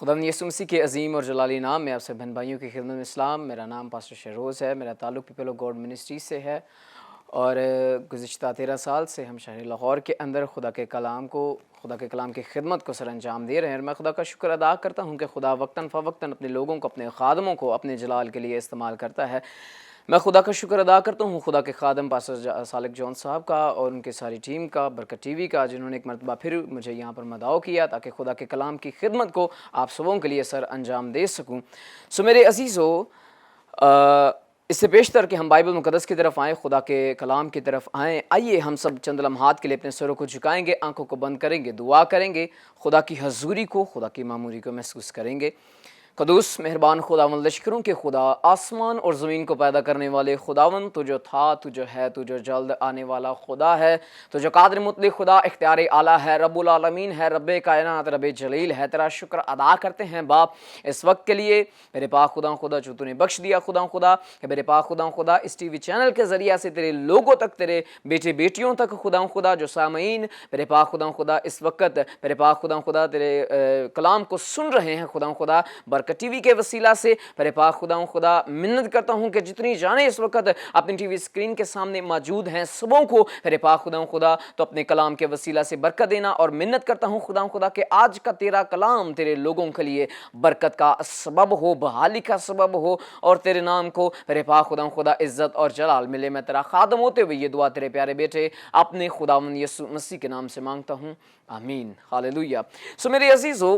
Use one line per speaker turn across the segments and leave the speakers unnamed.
खुदावंद यीशु मसीह के अजीम और जलाली नाम में आपसे बहन भाइयों की खिदमत में इस्लाम। मेरा नाम पास्टर शहरोज़ है। मेरा ताल्लुक़ पीपल ऑफ गॉड मिनिस्ट्री से है और गुज़िश्ता 13 साल से हम शहर लाहौर के अंदर खुदा के कलाम की खिदमत को सर अंजाम दे रहे हैं। मैं खुदा का शुक्र अदा करता हूँ कि खुदा वक्तन फ़वक्तन अपने लोगों को, अपने खादमों को अपने जलाल के लिए इस्तेमाल करता है। मैं खुदा का शुक्र अदा करता हूँ खुदा के खादम पास्टर सालिक जॉन साहब का और उनकी सारी टीम का, बरकत टीवी का, जिन्होंने एक मरतबा फिर मुझे यहाँ पर मदाओ किया ताकि खुदा के कलाम की खिदमत को आप सबों के लिए सर अंजाम दे सकूँ। सो मेरे अज़ीज़ों, इससे पेशतर कि हम बाइबल मुक़द्दस की तरफ आएँ, खुदा के कलाम की तरफ आएँ, आइए हम सब चंद लम्हात के लिए अपने सरों को झुकाएंगे, आंखों को बंद करेंगे, दुआ करेंगे, खुदा की हजूरी को, खुदा की मामूरी को महसूस करेंगे। कदूस मेहरबान खुदावंद, लश्करों के खुदा, आसमान और ज़मीन को पैदा करने वाले खुदावंद, तू जो था, तू जो है, तू जो जल्द आने वाला खुदा है, तू जो कादिर मुतलक खुदा, इख्तियार आला है, रब्बुल आलमीन है, रब्बे कायनात, रब्बे जलील है। तेरा शुक्र अदा करते हैं बाप इस वक्त के लिए। मेरे पाक खुदा जो तूने बख्श दिया खुदा कि मेरे पाक खुदा इस टीवी चैनल के ज़रिए से तेरे लोगों तक, तेरे बेटे बेटियों तक खुदा जो सामीन मेरे पाक खुदा इस वक्त मेरे पाक खुदा तेरे कलाम को सुन रहे हैं खुदा बरकत टीवी के वसीला से मेरे पाक खुदा मिन्नत करता हूँ कि जितनी जाने इस वक्त अपनी टीवी स्क्रीन के सामने मौजूद हैं, सबों को मेरे पाक खुदा तो अपने कलाम के वसीला से बरकत देना। और मिन्नत करता हूँ खुदा कि आज का तेरा कलाम तेरे लोगों के लिए बरकत का सबब हो, बहाली का सबब हो और तेरे नाम को मेरे पाक खुदा इज़्ज़त और जलाल मिले। मैं तेरा खादम होते हुए ये दुआ तेरे प्यारे बेटे अपने खुदावंद यीशु मसीह के नाम से मांगता हूँ, आमीन, हालेलुया। सो मेरे अजीज़ों,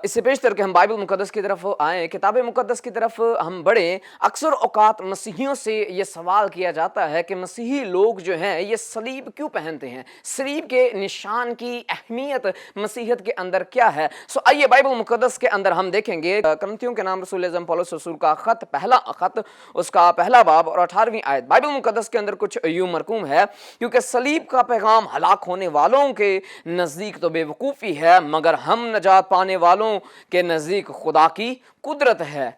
इससे पेशतर कि हम बाइबल मुक़द्दस की तरफ आएँ, किताब मुक़द्दस की तरफ हम बढ़ें, अक्सर औक़ात मसीहियों से ये सवाल किया जाता है कि मसीही लोग जो हैं ये सलीब क्यों पहनते हैं, सलीब के निशान की अहमियत मसीहत के अंदर क्या है। सो आइए बाइबल मुक़द्दस के अंदर हम देखेंगे करंथियों के नाम रसूल अज़म पौलुस रसूल का ख़त, पहला ख़त, उसका पहला बाब और 18वीं आयत। बाइबल मुक़द्दस के अंदर कुछ यूँ मरकूम है, क्योंकि सलीब का पैगाम हलाक होने वालों के नज़दीक तो बेवकूफ़ी है, मगर हम नजात पाने वालों के नजदीक खुदा की कुदरत है।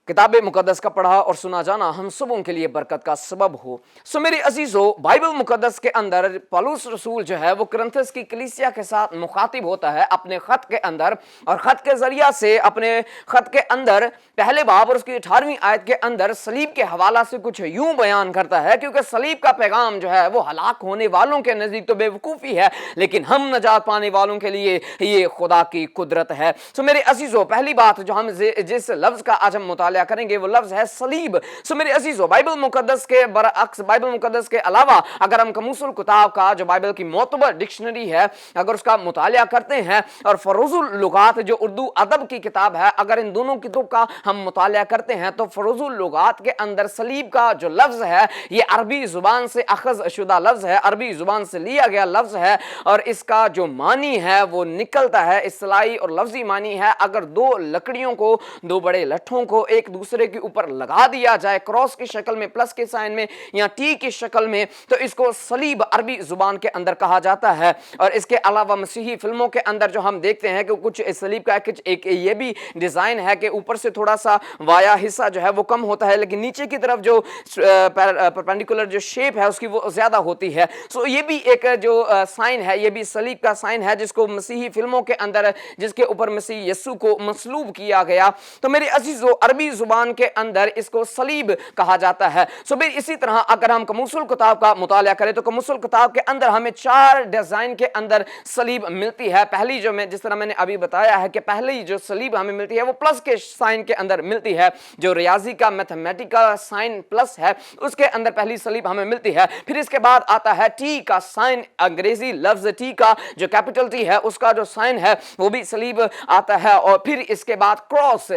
किताब मुक़द्दस का पढ़ा और सुना जाना हम सबों के लिए बरकत का सबब हो। सो मेरे अजीज़ों, बाइबल मुक़द्दस के अंदर पौलुस रसूल जो है वो कुरिन्थियों की कलीसिया के साथ मुखातिब होता है अपने ख़त के अंदर, और ख़त के ज़रिया से अपने ख़त के अंदर पहले बाब और उसकी 18वीं आयत के अंदर सलीब के हवाला से कुछ यूँ बयान करता है, क्योंकि सलीब का पैगाम जो है वो हलाक होने वालों के नज़दीक तो बेवकूफ़ी है, लेकिन हम नजात पाने वालों के लिए ये खुदा की कुदरत है। सो मेरे अजीज़ों, पहली बात जो हम जिस लफ्ज़ का आज हम मुतालिया करेंगे वो लफ्ज़ है सलीब। सो मेरे अजीज़ों, बाइबल मुक़द्दस के बरअक्स, बाइबल मुक़द्दस के अलावा अगर हम कमूसुल किताब का जो बाइबल की मोतबर डिक्शनरी है अगर उसका मुतालिया करते हैं, और फरोजुल लुगात जो उर्दू अदब की किताब है, अगर इन दोनों किताब का हम मुतालिया करते हैं तो फरोजुल लुगात के अंदर सलीब का जो लफ्ज़ है ये अरबी ज़ुबान से अखज़ शुदा लफ्ज़ है, अरबी ज़ुबान से लिया गया लफ्ज़ है, और इसका जो मानी है वो निकलता है, इस्तिलाही और लफ्ज़ी मानी है, अगर दो लकड़ियों को, दो बड़े लट्ठों को एक दूसरे के ऊपर लगा दिया जाए क्रॉस की शक्ल में, प्लस के साइन में या टी की शक्ल में, तो इसको सलीब अरबी जुबान के अंदर कहा जाता है। और इसके अलावा मसीही फिल्मों के अंदर जो हम देखते हैं कि कुछ सलीब का एक ये भी डिजाइन है कि ऊपर से थोड़ा सा वाया हिस्सा जो है वो कम होता है, लेकिन नीचे की तरफ जो परपेंडिकुलर जो शेप है उसकी वो ज्यादा होती है। सो ये भी एक जो साइन है, ये भी सलीब का साइन है जिसको मसीही फिल्मों के अंदर, जिसके ऊपर मसीह यस्सु को मसलूब किया गया। तो मेरे अजीजों, अरबी जुबान के अंदर इसको सलीब कहा जाता है। सो भी इसी तरह अगर हम कमूसुल किताब का मुतालिया करें तो कमूसुल किताब के अंदर हमें 4 डिजाइन के अंदर सलीब मिलती है। पहली जो मैं, जिस तरह मैंने अभी बताया है कि पहली जो सलीब हमें मिलती है वो प्लस के साइन के अंदर मिलती है, जो रियाजी का मैथमेटिकल साइन प्लस है उसके अंदर पहली सलीब हमें मिलती है। फिर इसके बाद आता है टी का साइन, अंग्रेजी लफ्ज टी का जो कैपिटल टी है उसका जो साइन है वो भी सलीब आता है। और फिर इसके बाद क्रॉस,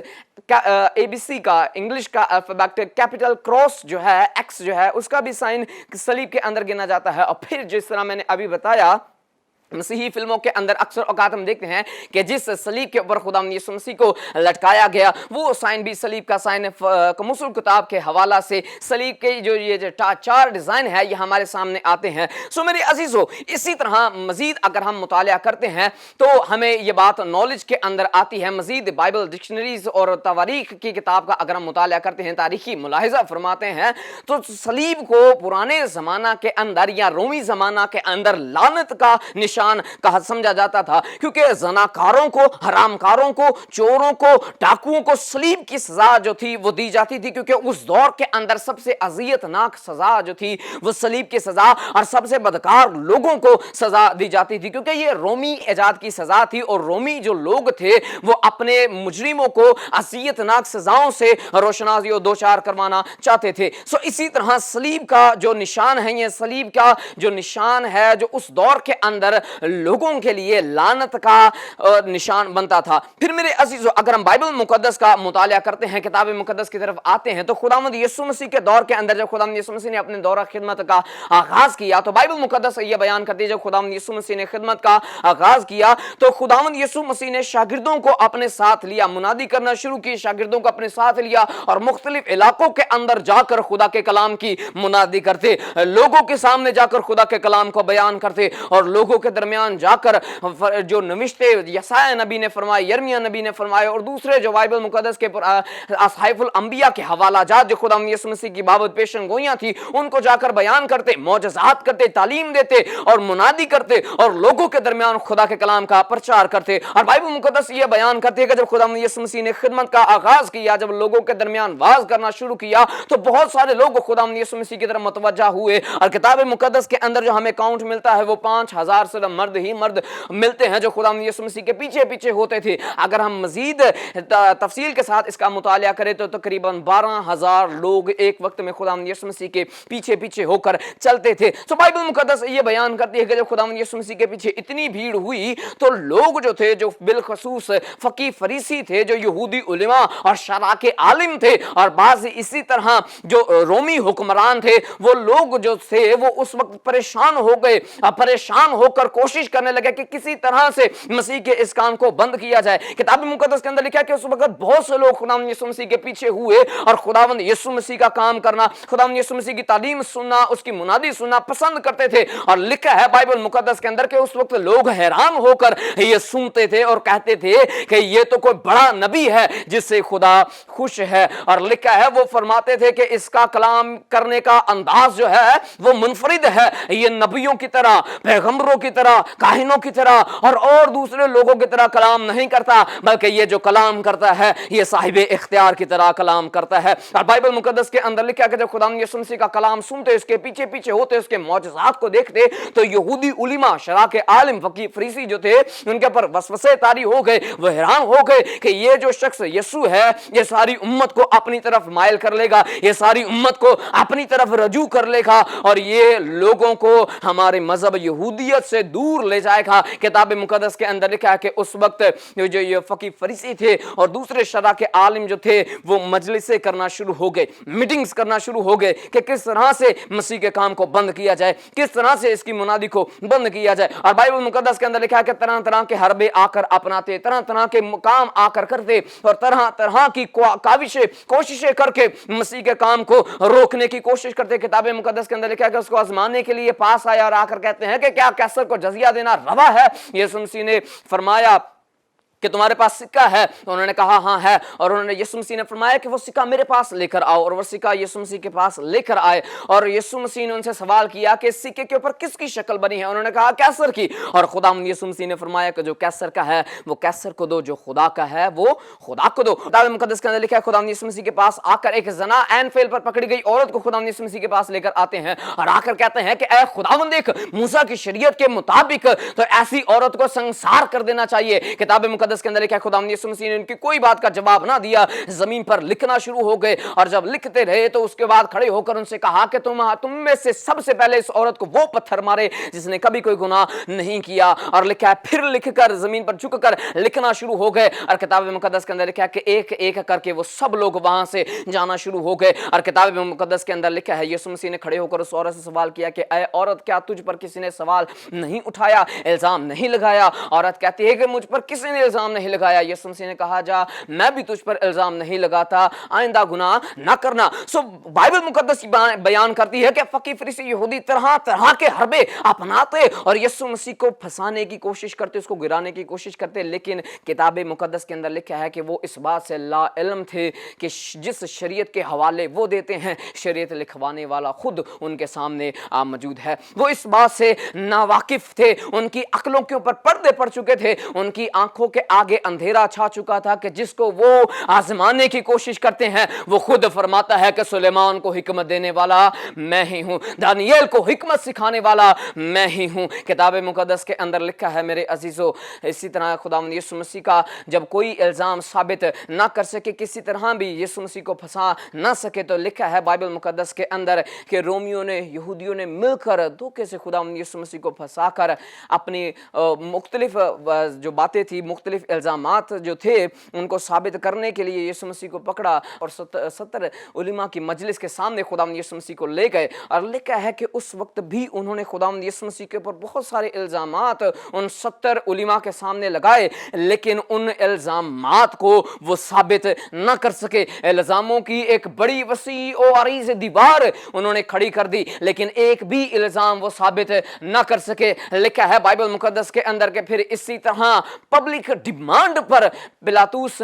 एबीसी का इंग्लिश का अल्फाबेट कैपिटल क्रॉस जो है, एक्स जो है, उसका भी साइन सलीब के अंदर गिना जाता है। और फिर जिस तरह मैंने अभी बताया मसीही फिल्मों के अंदर अक्सर औकात हम देखते हैं कि जिस सलीब के ऊपर खुदा यीशु मसीह को लटकाया गया वो साइन भी सलीब का साइन है। कमूसुल किताब के हवाला से सलीब के जो ये जो 4 डिजाइन है ये हमारे सामने आते हैं। सो मेरे अजीजों, इसी तरह मजीद अगर हम मुतालिया करते हैं तो हमें ये बात नॉलेज के अंदर आती है। मजीद बाइबल डिक्शनरीज और तवारीख की किताब का अगर हम मुतालिया करते हैं, तारीखी मुलाहिजा फरमाते हैं, तो सलीब को पुराने जमाना के अंदर या रोमी जमाना के अंदर लानत का निशान कहा समझा जाता था, क्योंकि जनाकारों को, हरामकारों को, चोरों को, डाकुओं को सलीब की सजा जो थी वो दी जाती थी, क्योंकि उस दौर के अंदर सबसे अजियतनाक सजा जो थी वो सलीब की सजा और सबसे बदकार लोगों को सजा दी जाती थी, क्योंकि ये रोमी इजाद की सजा थी और रोमी जो लोग थे वो अपने मुजरिमों को अजियतनाक सजाओं से रोशनासी और दो चार करवाना चाहते थे। सो इसी तरह सलीब का जो निशान है, ये सलीब का जो निशान है जो उस दौर के अंदर लोगों के लिए लानत का निशान बनता था। फिर मेरे अजीजों, अगर हम बाइबल मुकद्दस का मुतालिया करते हैं, किताब मुकद्दस की तरफ आते हैं, तो खुदावंद यीशु मसीह के दौर के अंदर जब खुदावंद यीशु मसीह ने अपने दौरा खिदमत का आगाज किया, तो बाइबल मुकद्दस ये बयान करती है जब खुदावंद यीशु मसीह ने खिदमत का आगाज किया तो खुदावंद यीशु मसीह ने शागिर्दों को अपने साथ लिया, मुनादी करना शुरू की, शागिर्दों को अपने साथ लिया और मुख्तलिफ इलाकों के अंदर जाकर खुदा के कलाम की मुनादी करते, लोगों के सामने जाकर खुदा के कलाम को बयान करते और लोगों के दरमियान जाकर जो नविश्ते यसाया नबी ने फरमाए, यर्मिया नबी ने फरमाए और दूसरे जो बाइबल मुकद्दस के असहाइफुल अंबिया के हवाला जात जो खुदा यीशु मसीह की बाबत पेशन गोइयां थी उनको जाकर बयान करते, मौजज़ात करते, तालीम देते और मुनादी करते और लोगों के दरमियान खुदा के कलाम का प्रचार करते। और बाइबल मुकद्दस ये बयान करती है कि जब खुदा यीशु मसीह ने खिदमत का आगाज किया, जब लोगों के दरमियान वाज करना शुरू किया, तो बहुत सारे लोग खुदा यीशु मसीह की तरफ मुतवज्जा हुए और किताब मुकद्दस के अंदर जो हमें काउंट मिलता है वो 5000 से मर्द ही मर्द मिलते हैं जो खुदा यीशु मसीह के पीछे पीछे होते थे। अगर हम मजीद तफसील के साथ इसका मुतालिया करें तो तकरीबन 12000 लोग एक वक्त में खुदा यीशु मसीह के पीछे पीछे होकर चलते थे। तो बाइबल मुकद्दस ये बयान करती है कि जब खुदा यीशु मसीह के पीछे इतनी भीड़ हुई तो लोग जो थे, जो बिलखसूस फकी फरीसी थे, जो यहूदी उलेमा और शरा के आलिम थे और बाज़ इसी तरह जो रोमी हुक्मरान थे, वो लोग जो थे वो उस वक्त परेशान हो गए, परेशान होकर कोशिश करने लगे कि किसी तरह से मसीह के इस काम को बंद किया जाए। किताब मुकद्दस के अंदर लिखा है कि उस वक्त बहुत से लोग खुदावंद यीशु मसीह के पीछे हुए और खुदावंद यीशु मसीह का काम करना, खुदावंद यीशु मसीह की तालीम सुनना, उसकी मुनादी सुनना पसंद करते थे। और लिखा है बाइबल मुकद्दस के अंदर कि उस वक्त लोग हैरान होकर ये सुनते थे और कहते थे कि ये तो कोई बड़ा नबी है जिससे खुदा खुश है। और लिखा है वो फरमाते थे कि इसका कलाम करने का अंदाज जो है वो मुनफरिद है, ये नबियों की तरह, पैगंबरों की तरह, काहिनों की तरह और दूसरे लोगों की तरह कलाम नहीं करता, बल्कि ये जो कलाम करता है ये साहिब इख्तियार की तरह कलाम करता है। और बाइबल मुकद्दस के अंदर लिखा कि जब खुदा यीशु मसीह का कलाम सुनते, उसके पीछे पीछे होते, उसके मौजज़ात को देखते, तो यहूदी उलिमा, शरा के आलिम, फकी फरीसी जो थे उनके पर वसवसे तारी हो गए। वो हैरान हो गए कि ये जो शख्स यीशु है ये सारी उम्मत को अपनी तरफ माइल कर लेगा, ये सारी उम्मत को अपनी तरफ रजू कर लेगा और ये लोगों को हमारे मजहब यहूदियत से दूर ले जाएगा। किताब मुकद्दस के अंदर लिखा है कि उस वक्त जो ये फकी फरीसी थे और दूसरे शरा के आलिम जो थे वो मजलिसें करना शुरू हो गए, मीटिंग्स करना शुरू हो गए कि किस तरह से मसीह के काम को बंद किया जाए, किस तरह से इसकी मुनादी को बंद किया जाए। और बाइबल मुकद्दस के अंदर लिखा है कि तरह तरह के हरबे आकर अपनाते, तरह तरह के काम आकर करते और तरह तरह की काविशें, कोशिशें करके मसीह के काम को रोकने की कोशिश करते। किताब मुकद्दस के अंदर लिखा है कि उसको आजमाने के लिए पास आया और आकर कहते हैं कि क्या कैसर को जजिया देना रवा है? यीशु मसीह ने फरमाया कि तुम्हारे पास सिक्का है? तो उन्होंने कहा हाँ है। और उन्होंने यीशु मसीह ने फरमाया कि वो सिक्का मेरे पास लेकर आओ, और वो सिक्का यीशु मसीह के पास लेकर आए। और यीशु मसीह ने उनसे सवाल किया कि इस सिक्के के ऊपर किसकी शक्ल बनी है? उन्होंने कहा कैसर की। और खुदावंद यीशु मसीह ने फरमाया कि जो कैसर का है वो कैसर को दो, जो खुदा का है वो खुदा को दो। किताब मुकद्दस के अंदर लिखा है खुदावंद यीशु मसीह के पास आकर एक जना ऐन फेल पर पकड़ी गई औरत को खुदावंद यीशु मसीह के पास लेकर आते हैं और आकर कहते हैं कि ऐ खुदावंद, देख मूसा की शरीयत के मुताबिक तो ऐसी औरत को संसार कर देना चाहिए। किताब मुकद्दस के अंदर लिखा है खुदावंद यीशु मसीह ने उनकी कोई बात का जवाब ना दिया, जमीन पर लिखना शुरू हो गए। और जब लिखते रहे तो उसके बाद खड़े होकर उनसे कहा कि तुम में से सबसे पहले इस औरत को वो पत्थर मारे जिसने कभी कोई गुनाह नहीं किया। और लिखा है फिर लिखकर जमीन पर झुककर लिखना शुरू हो गए। और किताब मुकद्दस के अंदर लिखा है कि एक एक करके वो सब लोग वहां से जाना शुरू हो गए। और किताब मुकद्दस के अंदर लिखा है यीशु मसीह ने खड़े होकर उस औरत से सवाल किया कि ऐ औरत, क्या तुझ पर किसी ने सवाल नहीं उठाया, इल्जाम नहीं लगाया? औरत कहती है कि मुझ पर किसी ने इल्ज़ाम नहीं लगाया। यीशु मसीह ने कहा जा मैं भी तुझ पर इल्ज़ाम नहीं लगाता, आइंदा गुनाह ना करना। सो बाइबल मुकद्दस बयान करती है कि फकीह फरीसी यहूदी तरह तरह के हरबे अपनाते और यीशु मसीह को फंसाने की कोशिश करते, उसको गिराने की कोशिश करते, लेकिन किताब मुकद्दस के अंदर लिखा है कि वो इस बात से ला इल्म थे कि जिस शरीयत के हवाले वो देते हैं, शरीयत लिखवाने वाला खुद उनके सामने मौजूद है। वो इस बात से नावाकिफ थे, उनकी अक्लों के ऊपर पर्दे पड़ चुके थे, उनकी आंखों के आगे अंधेरा छा चुका था कि जिसको वो आजमाने की कोशिश करते हैं वो खुद फरमाता है कि सुलेमान को हिकमत देने वाला मैं ही हूं, दानियल को हिकमत सिखाने वाला मैं ही हूं। किताब मुकद्दस के अंदर लिखा है मेरे अजीजों, इसी तरह खुदावंद यीशु मसीह का जब कोई इल्ज़ाम साबित ना कर सके, किसी तरह भी यीशु मसीह को फंसा ना सके, तो लिखा है बाइबल मुकद्दस के अंदर कि रोमियों ने, यहूदियों ने मिलकर धोखे से खुदावंद यीशु मसीह को फंसाकर अपनी मुख्तलिफ जो बातें थी, मुख्तलिफ इल्ज़ामात जो थे, उनको साबित करने के लिए यीशु मसीह को पकड़ा और 70 उलिमा की मजलिस के सामने खुदावंद यीशु मसीह को ले गए। और लिखा है कि उस वक्त भी उन्होंने खुदावंद यीशु मसीह के ऊपर बहुत सारे इल्ज़ामात उन 70 उलिमा के सामने लगाए, लेकिन उन इल्ज़ामात को वो साबित न कर सके। इल्ज़ामों की एक बड़ी वसी और अरीज़ दीवार उन्होंने खड़ी कर दी, लेकिन एक भी इल्ज़ाम वो साबित न कर सके। लिखा है बाइबल मुकद्दस के अंदर के फिर इसी तरह पब्लिक डिमांड पर पिलातूस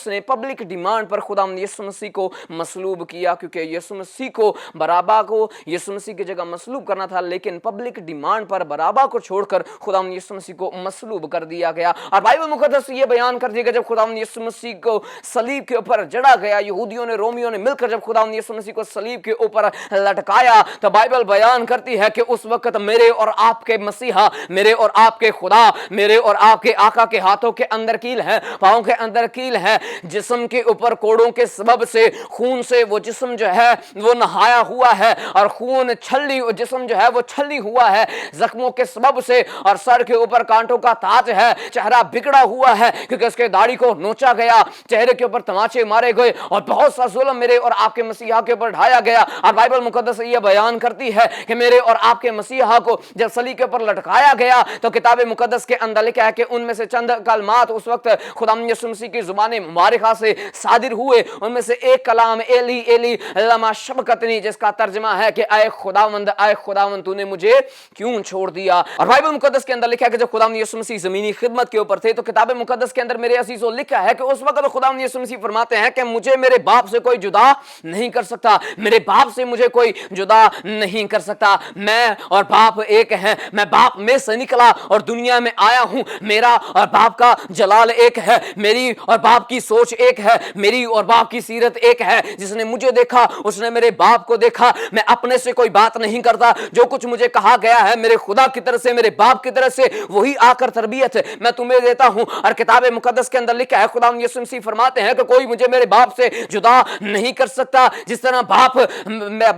ने पब्लिक डिमांड पर खुदावंद यीशु मसीह को मसलूब किया, क्योंकि यीशु मसीह को बराबा को यीशु मसीह की जगह मसलूब करना था, लेकिन पब्लिक डिमांड पर बराबा को छोड़कर खुदावंद यीशु मसीह को मसलूब कर दिया गया। और बाइबल मुकद्दस ये बयान कर दिया जब खुदावंद यीशु मसीह को सलीब के ऊपर जड़ा गया, यहूदियों ने, रोमियों ने मिलकर जब खुदावंद यीशु मसीह को सलीब के ऊपर लटकाया, तो बाइबल बयान करती है कि उस वक्त मेरे और आपके मसीहा, मेरे और आपके खुदा, मेरे और आपके आका के हाथों के अंदर कील है, पांव के अंदर कील है, जिस्म के ऊपर कोड़ों के सबब से, खून से वो जिस्म जो है वो नहाया हुआ है, और खून छल्ली जिस्म जो है वो छल्ली हुआ है जख्मों के सबब से, और सर के ऊपर कांटों का ताज है, चेहरा बिगड़ा हुआ है क्योंकि उसके दाढ़ी को नोचा गया, चेहरे के ऊपर तमाचे मारे गए और बहुत सा जुल्म मेरे और आपके मसीहा के ऊपर ढाया गया। और बाइबल मुकद्दस ये बयान करती है कि मेरे और आपके मसीहा को जब सलीब के ऊपर लटकाया गया, तो किताब मुकद्दस के अंदर लिखा है कि उनमें से चंद कलमात उस वक्त खुदावंद यीशु मसीह की जुबान मुबारका से सादिर हुए। उनमें से एक कलाम एली एली लमा शबकतनी, जिसका तर्जुमा है कि आए खुदावंद तूने मुझे क्यों छोड़ दिया। और बाइबल मुकद्दस के अंदर लिखा है कि जब खुदावंद यीशु मसीह ज़मीनी खिदमत के ऊपर थे, तो किताब मुकद्दस के अंदर मेरे अजीजों लिखा है कि उस वक्त खुदावंद यीशु मसीह फरमाते हैं कि मुझे मेरे बाप से कोई जुदा नहीं कर सकता, मेरे बाप से मुझे कोई जुदा नहीं कर सकता, मैं और बाप एक हैं, मैं बाप में से निकला और दुनिया में आया हूं, मेरा और बाप का जलाल एक है, मेरी और बाप की सोच एक है, मेरी और बाप की सीरत एक है। जिसने मुझे देखा उसने मेरे बाप को देखा। मैं अपने से कोई बात नहीं करता, जो कुछ मुझे कहा गया है मेरे खुदा की तरफ से, मेरे बाप की तरफ से, वही आकर तरबियत मैं तुम्हें देता हूं। और किताब मुकद्दस के अंदर लिखा है, खुदावंद यीशु मसीह फरमाते हैं कि कोई मुझे मेरे बाप से जुदा नहीं कर सकता। जिस तरह बाप,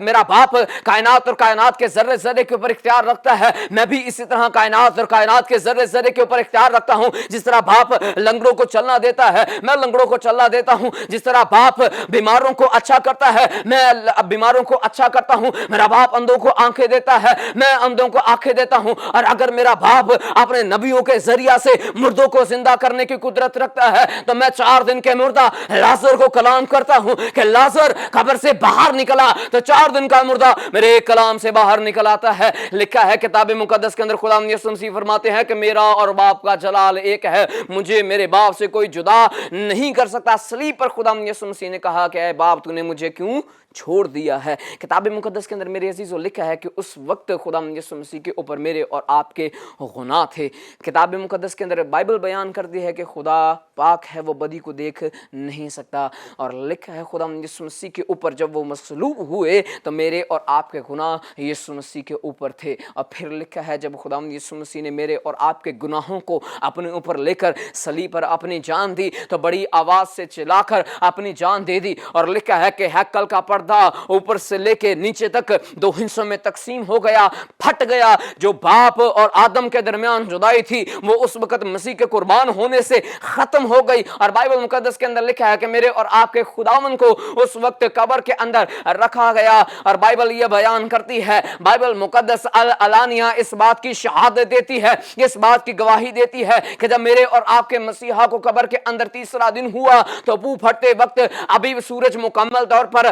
मेरा बाप कायनात और कायनात के जर्रे जर्रे के ऊपर इख्तियार रखता है, मैं भी इसी तरह कायनात और कायनात के जर्रे जर्रे के ऊपर इख्तियार रखता हूं। जिस तरह बाप लंगड़ों को चलना देता है, मैं लंगड़ों को चलना देता हूं। जिस तरह बाप बीमारों को अच्छा करता है, मैं बीमारों को अच्छा करता हूं। मेरा बाप अंधों को आंखें देता है, मैं अंधों को आंखें देता हूं। और अगर मेरा बाप अपने नबियों के जरिया से मुर्दों को जिंदा करने की कुदरत रखता है, तो मैं 4 दिन के मुर्दा लाजर को कलाम करता हूं कि लाजर कब्र से बाहर निकला, तो 4 दिन का मुर्दा मेरे एक कलाम से बाहर निकल आता है। लिखा है किताब मुकद्दस के अंदर, खुदावंद यीशु मसीह फरमाते हैं कि मेरा और बाप का जलाल एक है, मुझे मेरे बाप से कोई जुदा नहीं कर सकता। सलीब पर खुदावंद यीशु मसीह ने कहा कि ऐ बाप तूने मुझे क्यों छोड़ दिया है। किताब मुकद्दस के अंदर मेरे अजीजों लिखा है कि उस वक्त खुदावंद यीशु मसीह के ऊपर मेरे और आपके गुनाह थे। किताब मुकद्दस के अंदर बाइबल बयान करती है कि खुदा पाक है, वो बदी को देख नहीं सकता। और लिखा है खुदावंद यीशु मसीह के ऊपर जब वो मसलूब हुए तो मेरे और आपके गुनाह यीशु मसीह के ऊपर थे। और फिर लिखा है जब खुदावंद यीशु मसीह ने मेरे और आपके गुनाहों को अपने ऊपर लेकर सलीब पर अपनी जान दी, तो बड़ी आवाज से चिल्लाकर अपनी जान दे दी। और लिखा है कि हैकल का पर्दा ऊपर से लेके नीचे तक दो हिस्सों में तकसीम हो गया, फट गया। जो बाप और आदम के दरमियान जुदाई थी वो उस वक्त मसीह के कुर्बान होने से खत्म हो गई। और बाइबल मुकद्दस के अंदर लिखा है कि मेरे और आपके खुदावन को उस वक्त कब्र के अंदर रखा गया। और बाइबल ये बयान करती है, बाइबल मुकद्दस अलानिया इस बात की शहादत देती है, इस बात की गवाही देती है कि जब मेरे और आपके मसीहा को कब्र के अंदर तीसरा दिन हुआ तो पू फटते वक्त अभी सूरज मुकम्मल तौर पर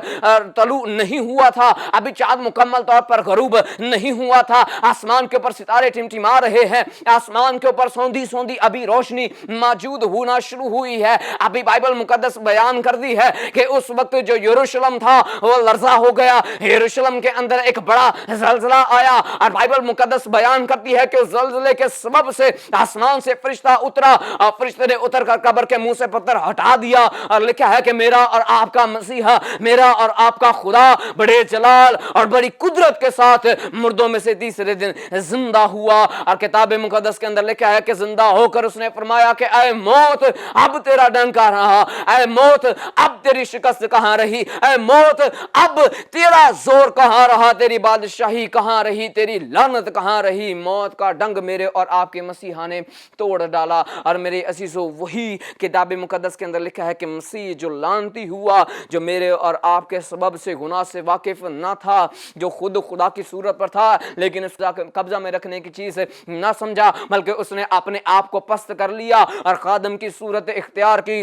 तलू नहीं हुआ था, अभी चांद मुकम्मल तौर पर गरूब नहीं हुआ था। आसमान के ऊपर सितारे टिमटिमा रहे हैं, आसमान के ऊपर सौंधी सौंधी अभी रोशनी मौजूद होना शुरू हुई है। अभी बाइबल मुकद्दस बयान करती है कि उस वक्त जो यरूशलेम था वो लर्जा हो गया, यरूशलेम के अंदर एक बड़ा जलजला आया। और बाइबल मुकद्दस बयान करती है कि उस जलजले के सबब से आसमान से फरिश्ता उतरा और फरिश्ते ने उतर कर कब्र के मुंह से पत्थर हटा दिया। और लिखा है कि मेरा और आपका मसीहा, मेरा और आपका खुदा बड़े जलाल और बड़ी कुदरत के साथ मुर्दों में से तीसरे दिन जिंदा हुआ। और किताब मुकद्दस के अंदर लिखा है कि जिंदा होकर उसने फरमाया कि ऐ मौत अब तेरा डंक कहां रहा, ऐ मौत अब तेरी शिकस्त कहां रही, ऐ मौत अब तेरा जोर कहां रहा, तेरी बादशाही कहां रही, तेरी लानत कहां रही। मौत का डंक मेरे और आपके मसीहा ने तोड़ डाला। और मेरे अजीजों, वही किताब मुकद्दस के अंदर लिखा है कि मसीह जो लानती हुआ, जो मेरे और आपके सबब से गुनाह से वाकिफ ना था, जो खुद खुदा की सूरत पर था लेकिन उसका कब्जा में रखने की चीज ना समझा, बल्कि उसने अपने आप को पस्त कर लिया और खादम की सूरत इख्तियार की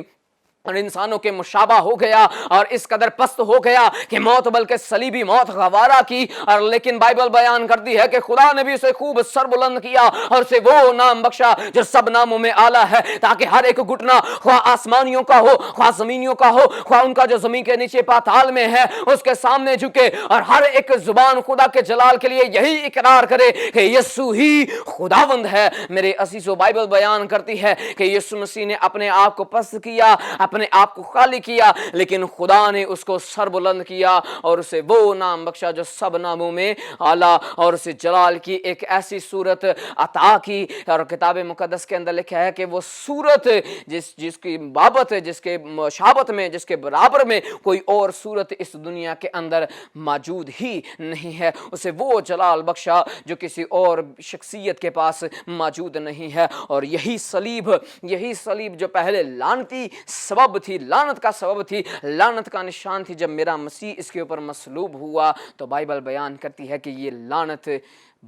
और इंसानों के मुशाबा हो गया और इस कदर पस्त हो गया कि मौत बल्कि सलीबी मौत गवारा की। और लेकिन बाइबल बयान करती है कि खुदा ने भी उसे खूब सर बुलंद किया और उसे वो नाम बख्शा जो सब नामों में आला है, ताकि हर एक घुटना ख्वाह आसमानियों का हो, ख्वाह जमीनियों का हो, ख्वाह उनका जो जमीन के नीचे पाताल में है उसके सामने झुके और हर एक जुबान खुदा के जलाल के लिए यही इकरार करे कि यीशु ही खुदावंद है। मेरे अजीजों, बाइबल बयान करती है कि यीशु मसीह ने अपने आप को पस्त किया, अपने आप को खाली किया, लेकिन खुदा ने उसको सर बुलंद किया और उसे वो नाम बख्शा जो सब नामों में आला, और उसे जलाल की एक ऐसी सूरत अता की। और किताब मुकद्दस के अंदर लिखा है कि वो सूरत जिसकी बाबत, जिसके मुशाबत में, जिसके बराबर में कोई और सूरत इस दुनिया के अंदर मौजूद ही नहीं है, उसे वो जलाल बख्शा जो किसी और शख्सियत के पास मौजूद नहीं है। और यही सलीब जो पहले लानती सबब थी, लानत का सबब थी, लानत का निशान थी, जब मेरा मसीह इसके ऊपर मसलूब हुआ तो बाइबल बयान करती है कि ये लानत,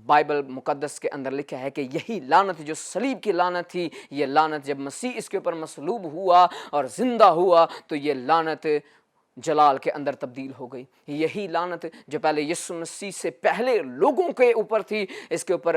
बाइबल मुकद्दस के अंदर लिखा है कि यही लानत जो सलीब की लानत थी, ये लानत जब मसीह इसके ऊपर मसलूब हुआ और जिंदा हुआ तो ये लानत जलाल के अंदर तब्दील हो गई। यही लानत जो पहले यीशु मसीह से पहले लोगों के ऊपर थी, इसके ऊपर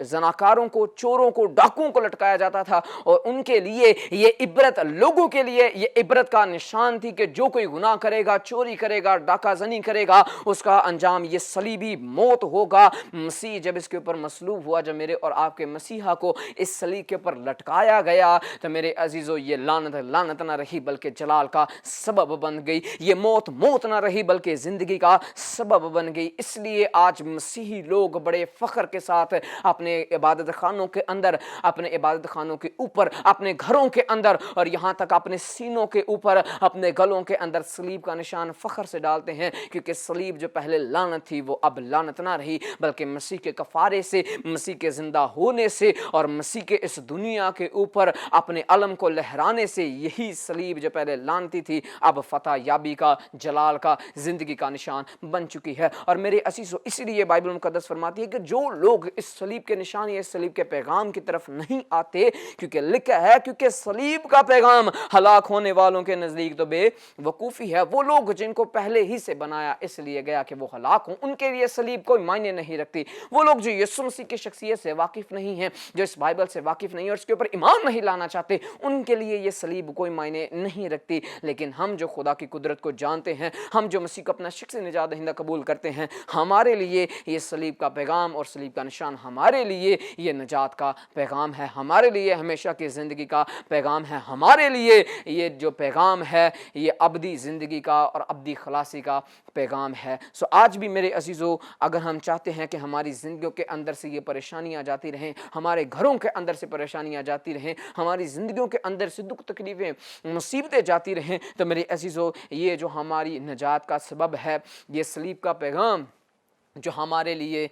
जनाकारों को, चोरों को, डाकुओं को लटकाया जाता था और उनके लिए ये इबरत, लोगों के लिए ये इबरत का निशान थी कि जो कोई गुनाह करेगा, चोरी करेगा, डाका जनी करेगा, उसका अंजाम ये सलीबी मौत होगा। मसीह जब इसके ऊपर मसलूब हुआ, जब मेरे और आपके मसीहा को इस सलीब के ऊपर लटकाया गया तो मेरे अजीजों, ये लानत ना रही बल्कि जलाल का सबब बन गई। ये मौत ना रही बल्कि जिंदगी का सबब बन गई। इसलिए आज मसीही लोग बड़े फख्र के साथ अपने इबादत खानों के अंदर, अपने इबादत खानों के ऊपर, अपने घरों के अंदर और यहाँ तक अपने सीनों के ऊपर, अपने गलों के अंदर सलीब का निशान फख्र से डालते हैं, क्योंकि सलीब जो पहले लानत थी वो अब लानत ना रही बल्कि मसीह के कफारे से, मसीह के जिंदा होने से और मसीह के इस दुनिया के ऊपर अपने अलम को लहराने से यही सलीब जो पहले लानती थी अब फतह याबी का, जलाल का, जिंदगी का निशान बन चुकी है। और मेरे अजीजों, इसलिए बाइबल मुकद्दस फरमाती है कि जो लोग इस सलीब के निशान या इस सलीब के पैगाम की तरफ नहीं आते, क्योंकि लिखा है क्योंकि सलीब का पैगाम हलाक होने वालों के नजदीक तो बेवकूफ़ी है। वो लोग जिनको पहले ही से बनाया इसलिए गया कि वो हलाक हों, उनके लिए सलीब कोई मायने नहीं रखती। वो लोग जो यीशु मसीह की शख्सियत से वाकिफ नहीं है, जो इस बाइबल से वाकिफ नहीं है और इसके ऊपर ईमान नहीं लाना चाहते, उनके लिए ये सलीब कोई मायने नहीं रखती। लेकिन हम जो खुदा की कुदरत को जानते हैं, हम जो मसीह को अपना शख्सी निजात दहिंदा कबूल करते हैं, हमारे लिए ये सलीब का पैगाम और सलीब का निशान हमारे लिए ये निजात का पैगाम है, हमारे लिए हमेशा की ज़िंदगी का पैगाम है, हमारे लिए ये जो पैगाम है ये अबदी ज़िंदगी का और अबदी खलासी का पैगाम है। सो आज भी मेरे अजीज़ों, अगर हम चाहते हैं कि हमारी ज़िंदगियों के अंदर से ये परेशानियाँ जाती रहें, हमारे घरों के अंदर से परेशानियाँ जाती रहें, हमारी ज़िंदगियों के अंदर से दुख तकलीफ़ें मुसीबतें जाती रहें, तो मेरे अजीज़ों یہ جو ہماری نجات کا سبب ہے، یہ صلیب کا پیغام جو ہمارے لیے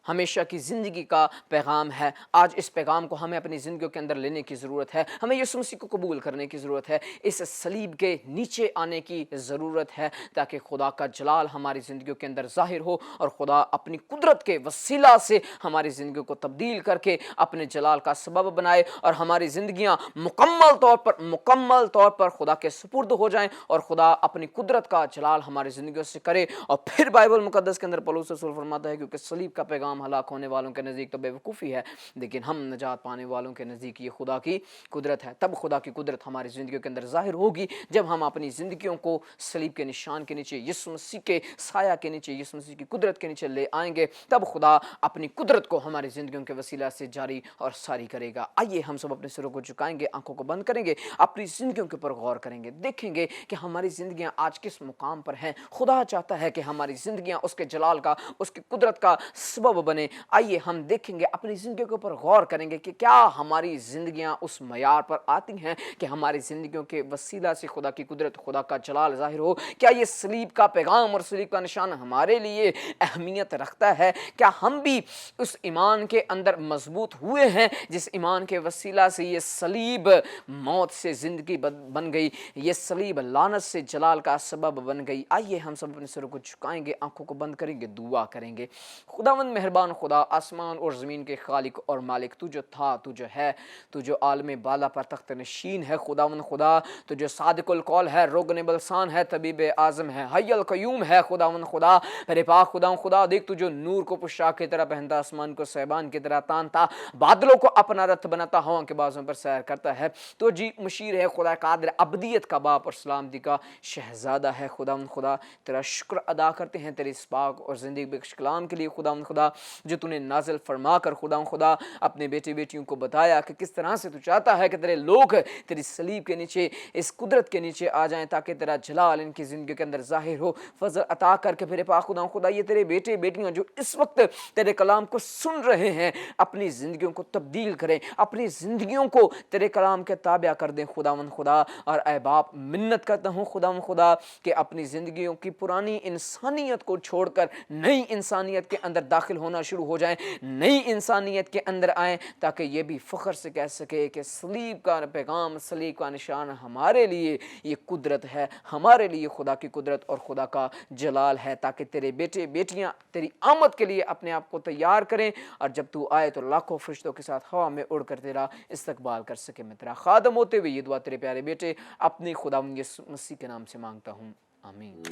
ہمیشہ کی زندگی کا پیغام ہے، آج اس پیغام کو ہمیں اپنی زندگیوں کے اندر لینے کی ضرورت ہے، ہمیں یسوع مسیح کو قبول کرنے کی ضرورت ہے، اس صلیب کے نیچے آنے کی ضرورت ہے تاکہ خدا کا جلال ہماری زندگیوں کے اندر ظاہر ہو اور خدا اپنی قدرت کے وسیلہ سے ہماری زندگیوں کو تبدیل کر کے اپنے جلال کا سبب بنائے اور ہماری زندگیاں مکمل طور پر خدا کے سپرد ہو جائیں اور خدا اپنی قدرت کا جلال ہماری زندگیوں سے کرے۔ اور پھر بائبل مقدس کے اندر پولس رسول فرماتا ہے کیونکہ صلیب کا پیغام ہلاک ہونے والوں کے نزدیک تو بے وقوفی ہے، لیکن ہم نجات پانے والوں کے نزدیک یہ خدا کی قدرت ہے۔ تب خدا کی قدرت ہماری زندگیوں کے اندر ظاہر ہوگی جب ہم اپنی زندگیوں کو صلیب کے نشان کے نیچے، یسوع مسیح کے سایہ کے نیچے، یسوع مسیح کی قدرت کے نیچے لے آئیں گے، تب خدا اپنی قدرت کو ہماری زندگیوں کے وسیلہ سے جاری اور ساری کرے گا۔ آئیے ہم سب اپنے سروں کو جھکائیں گے، آنکھوں کو بند کریں گے، اپنی زندگیوں کے اوپر غور کریں گے، دیکھیں گے کہ ہماری زندگیاں آج کس مقام پر ہیں۔ خدا چاہتا ہے کہ ہماری زندگیاں اس کے جلال کا، اس کی قدرت کا سبب بنے۔ آئیے ہم دیکھیں گے، اپنی زندگیوں کے اوپر غور کریں گے کہ کیا ہماری زندگیاں اس معیار پر آتی ہیں کہ ہماری زندگیوں کے وسیلہ سے خدا کی قدرت، خدا کا جلال ظاہر ہو۔ کیا یہ صلیب کا پیغام اور صلیب کا نشان ہمارے لیے اہمیت رکھتا ہے؟ کیا ہم بھی اس ایمان کے اندر مضبوط ہوئے ہیں جس ایمان کے وسیلہ سے یہ صلیب موت سے زندگی بن گئی، یہ صلیب لعنت سے جلال کا سبب بن گئی؟ آئیے ہم سب اپنے سروں کو جھکائیں گے، آنکھوں کو بند کریں گے، دعا کریں گے۔ خداوند مہربان خدا، آسمان اور زمین کے خالق اور مالک، تو جو تھا، تو جو ہے، تو جو عالم بالا پر تخت نشین ہے، خداوند خدا، تو جو صادق القول ہے، روغن بلسان ہے، طبیب اعظم ہے، حی القیوم ہے، خداوند خدا میرے پاک خداوند خدا، دیکھ تو جو نور کو پوشاک کی طرح پہنتا، آسمان کو صیبان کی طرح تانتا، بادلوں کو اپنا رتھ بناتا، ہوا کے بازوں پر سیر کرتا ہے، تو جی مشیر ہے، خدا قادر، ابدیت کا باپ اور سلامتی کا شہزادہ ہے۔ خداوند خدا تیرا شکر ادا کرتے ہیں تیرے اس پاک اور زندگی بخش کلام کے لیے، خداوند خدا جو تو نے نازل فرما کر خداوند خدا اپنے بیٹے بیٹیوں کو بتایا کہ کس طرح سے تو چاہتا ہے کہ تیرے لوگ تیری صلیب کے نیچے، اس قدرت کے نیچے آ جائیں تاکہ تیرا جلال ان کی زندگی کے اندر ظاہر ہو۔ فضل عطا کر کے میرے پاک خداوند خدا یہ تیرے بیٹے بیٹیاں جو اس وقت تیرے کلام کو سن رہے ہیں، اپنی زندگیوں کو تبدیل کریں، اپنی زندگیوں کو تیرے کلام کے تابع کر دیں خداوند خدا۔ اور اے باپ منت کرتا ہوں خداوند خدا کہ اپنی زندگیوں کی پرانی انسانیت کو چھوڑ کر نئی انسانیت کے اندر داخل ہونا شروع ہو جائیں، نئی انسانیت کے اندر آئیں تاکہ یہ بھی فخر سے کہہ سکے کہ صلیب کا پیغام، صلیب کا نشان ہمارے لیے یہ قدرت ہے، ہمارے لیے خدا کی قدرت اور خدا کا جلال ہے، تاکہ تیرے بیٹے بیٹیاں تیری آمد کے لیے اپنے آپ کو تیار کریں اور جب تو آئے تو لاکھوں فرشتوں کے ساتھ ہوا میں اڑ کر تیرا استقبال کر سکے۔ میں تیرا خادم ہوتے ہوئے یہ دعا تیرے پیارے بیٹے اپنی خداوند یسوع مسیح کے نام سے مانگتا ہوں، آمین۔